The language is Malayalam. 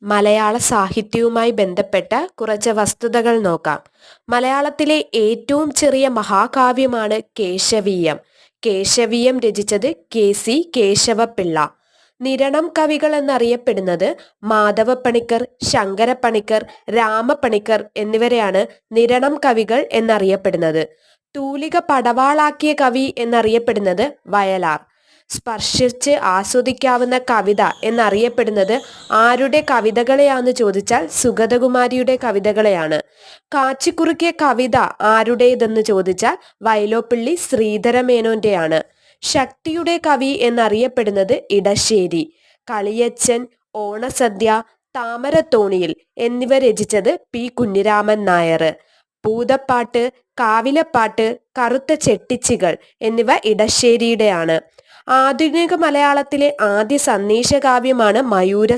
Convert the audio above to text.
മലയാള സാഹിത്യവുമായി ബന്ധപ്പെട്ട കുറച്ച് വസ്തുതകൾ നോക്കാം. മലയാളത്തിലെ ഏറ്റവും ചെറിയ മഹാകാവ്യമാണ് കേശവീയം. കേശവീയം രചിച്ചത് KC കേശവപിള്ള. നിരണം കവികൾ എന്നറിയപ്പെടുന്നത് മാധവപ്പണിക്കർ, ശങ്കരപ്പണിക്കർ, രാമപ്പണിക്കർ എന്നിവരെയാണ് നിരണം കവികൾ എന്നറിയപ്പെടുന്നത്. തൂലിക പടവാളാക്കിയ കവി എന്നറിയപ്പെടുന്നത് വയലാർ. സ്പർശിച്ച് ആസ്വദിക്കാവുന്ന കവിത എന്നറിയപ്പെടുന്നത് ആരുടെ കവിതകളെയാന്ന് ചോദിച്ചാൽ സുഗതകുമാരിയുടെ കവിതകളെയാണ്. കാച്ചിക്കുറുക്കിയ കവിത ആരുടേതെന്ന് ചോദിച്ചാൽ വൈലോപ്പിള്ളി ശ്രീധരമേനോന്റെയാണ്. ശക്തിയുടെ കവി എന്നറിയപ്പെടുന്നത് ഇടശ്ശേരി. കളിയച്ചൻ, ഓണസദ്യ, താമരത്തോണിയിൽ എന്നിവ രചിച്ചത് P. കുഞ്ഞിരാമൻ നായർ. ഭൂതപ്പാട്ട്, കാവിലപ്പാട്ട്, കറുത്ത ചെട്ടിച്ചികൾ എന്നിവ ഇടശ്ശേരിയുടെയാണ്. ആധുനിക മലയാളത്തിലെ ആദ്യ സന്ദേശകാവ്യമാണ് മയൂര